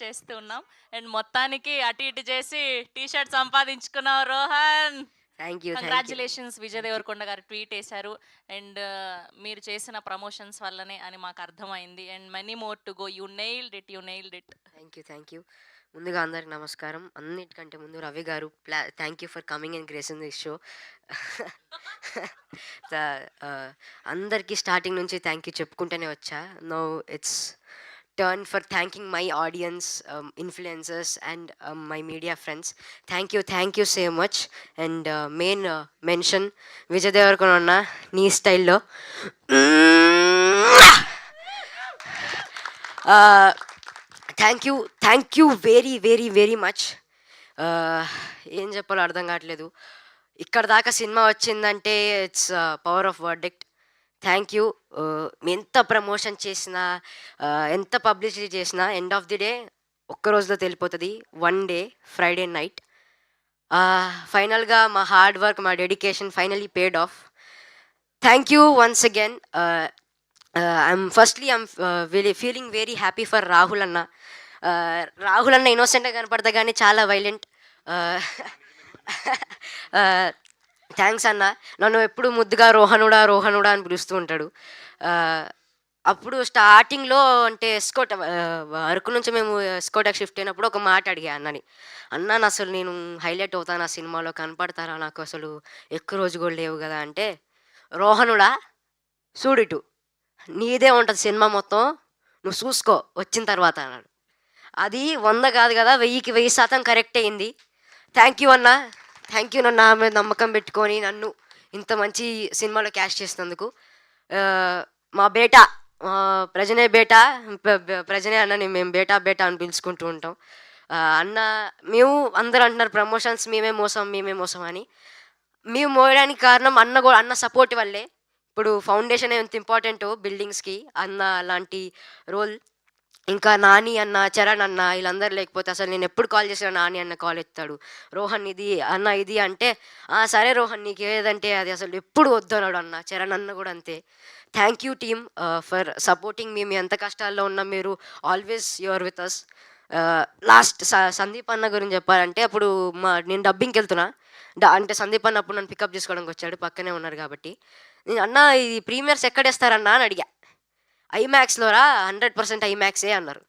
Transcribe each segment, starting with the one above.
చేస్తూ ఉన్నాం. అండ్ మొత్తానికి అటు ఇటు చేసి టీ షర్ట్ సంపాదించుకున్నావు Rohan. Thank you. Congratulations. Vijay Deverakonda garu tweet వేశారు. అండ్ మీరు చేసిన ప్రమోషన్స్ వల్లనే అని మాకు అర్థమైంది. And many more to go. You nailed it. Thank you. ముందుగా అందరికి నమస్కారం. అన్నిటికంటే ముందు Ravi garu thank you for coming and gracing this show. అందరికీ స్టార్టింగ్ నుంచి థ్యాంక్ యూ చెప్పుకుంటూనే వచ్చా. No it's turn for thanking my audience, influencers and my media friends. Thank you so much. And main mention Vijay Deverakonda నీ స్టైల్లో థ్యాంక్ యూ వెరీ మచ్. ఏం చెప్పాలో అర్థం కావట్లేదు. ఇక్కడ దాకా సినిమా వచ్చిందంటే its power of verdict. Thank you. ఎంత ప్రమోషన్ చేసినా, ఎంత పబ్లిసిటీ చేసినా ఎండ్ ఆఫ్ ది డే ఒక్క రోజులో తెలిపోతుంది. వన్ డే ఫ్రైడే నైట్ ఫైనల్గా మా హార్డ్ వర్క్, మా dedication finally paid of. Thank you once again. I'm feeling very happy for Rahul అన్న. రాహుల్ అన్న ఇన్నోసెంట్గా కనపడతా కానీ చాలా వైలెంట్. థ్యాంక్స్ అన్న. నన్ను ఎప్పుడు ముద్దుగా రోహనుడా అని పిలుస్తూ ఉంటాడు. అప్పుడు స్టార్టింగ్లో అంటే ఎస్కోట్ అరకు నుంచి మేము ఎస్కోటకి షిఫ్ట్ అయినప్పుడు ఒక మాట అడిగా అన్నని. అన్న అసలు నేను హైలైట్ అవుతాను ఆ సినిమాలో, కనపడతారా, నాకు అసలు ఎక్కువ రోజు కూడా లేవు కదా అంటే, రోహనుడా చూడిటు నీదే ఉంటుంది సినిమా మొత్తం, నువ్వు చూసుకో వచ్చిన తర్వాత అన్నాడు. అది 100 కాదు కదా, 1000కి 1000% కరెక్ట్ అయింది. థ్యాంక్ యూ అన్న. థ్యాంక్ యూ నన్ను నా మీద నమ్మకం పెట్టుకొని నన్ను ఇంత మంచి సినిమాలో క్యాష్ చేసినందుకు. మా బేటా ప్రజనే అన్నని మేము బేటా అని పిలుచుకుంటూ ఉంటాం. అన్న మేము అందరూ అంటున్నారు ప్రమోషన్స్ మేమే మోసం అని. మేము మోయడానికి కారణం అన్న సపోర్ట్ వల్లే. ఇప్పుడు ఫౌండేషన్ ఎంత ఇంపార్టెంటో బిల్డింగ్స్కి, అన్న లాంటి రోల్, ఇంకా నాని అన్న, చరణ్ అన్న, వీళ్ళందరూ లేకపోతే అసలు నేను ఎప్పుడు కాల్ చేసినా నాని అన్న కాల్ ఎత్తాడు. రోహన్ ఇది అన్న ఇది అంటే సరే రోహన్ నీకు ఏదంటే అది, అసలు ఎప్పుడు వద్దన్నాడు అన్న. చరణ్ అన్న కూడా అంతే. Thank you team for supporting me ఎంత కష్టాల్లో ఉన్నా మీరు always your with us. Last Sandeep అన్న గురించి చెప్పాలంటే, అప్పుడు నేను డబ్బింగ్కి వెళ్తున్నా. అంటే సందీప్ అన్న అప్పుడు నన్ను పికప్ చేసుకోవడానికి వచ్చాడు, పక్కనే ఉన్నారు కాబట్టి. నేను అన్న ఇది ప్రీమియర్స్ ఎక్కడేస్తారన్నా అని అడిగా. ఐమాక్స్లోరా, 100% ఐమాక్సే అన్నారు.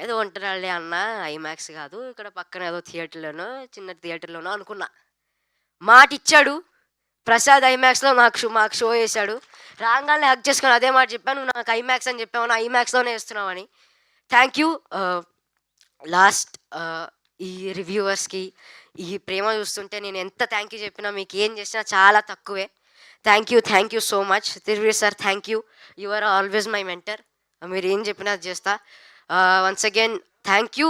ఏదో అంటున్నాళ్ళే అన్న, ఐమాక్స్ కాదు ఇక్కడ పక్కన ఏదో థియేటర్లోనో చిన్న థియేటర్లోనో అనుకున్నా. మాట ఇచ్చాడు. ప్రసాద్ ఐమాక్స్లో మాకు షో వేశాడు. రాగానే హక్ చేసుకొని అదే మాట చెప్పాను, నువ్వు నాకు ఐమాక్స్ అని చెప్పావు, నా ఐమాక్స్లోనే వేస్తున్నావని. Thank you. లాస్ట్ ఈ రివ్యూవర్స్కి ఈ ప్రేమ చూస్తుంటే నేను ఎంత థ్యాంక్ యూ చెప్పినా, మీకు ఏం చేసినా చాలా తక్కువే. Thank you so much. Thiruveer sir thank you. You are always my mentor. మీరు ఏం చెప్పినా అది చేస్తా. Once again thank you.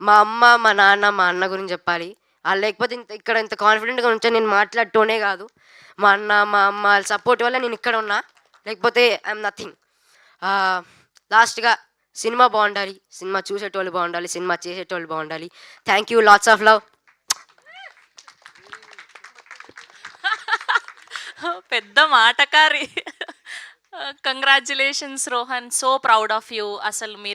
మా అమ్మ, మా నాన్న, మా అన్న గురించి చెప్పాలి. వాళ్ళు లేకపోతే ఇక్కడ ఇంత కాన్ఫిడెంట్గా ఉంటే నేను మాట్లాడుతూనే కాదు. మా అన్న, మా అమ్మ వాళ్ళ సపోర్ట్ వల్ల నేను ఇక్కడ ఉన్నా, లేకపోతే ఐఎమ్ నథింగ్. లాస్ట్గా సినిమా బాగుండాలి, సినిమా చూసేటోళ్ళు బాగుండాలి, సినిమా చేసేటోళ్ళు బాగుండాలి. Thank you. Lots of love. పెద్ద మాటకారి. Congratulations Rohan. So proud of you. అసలు మీరు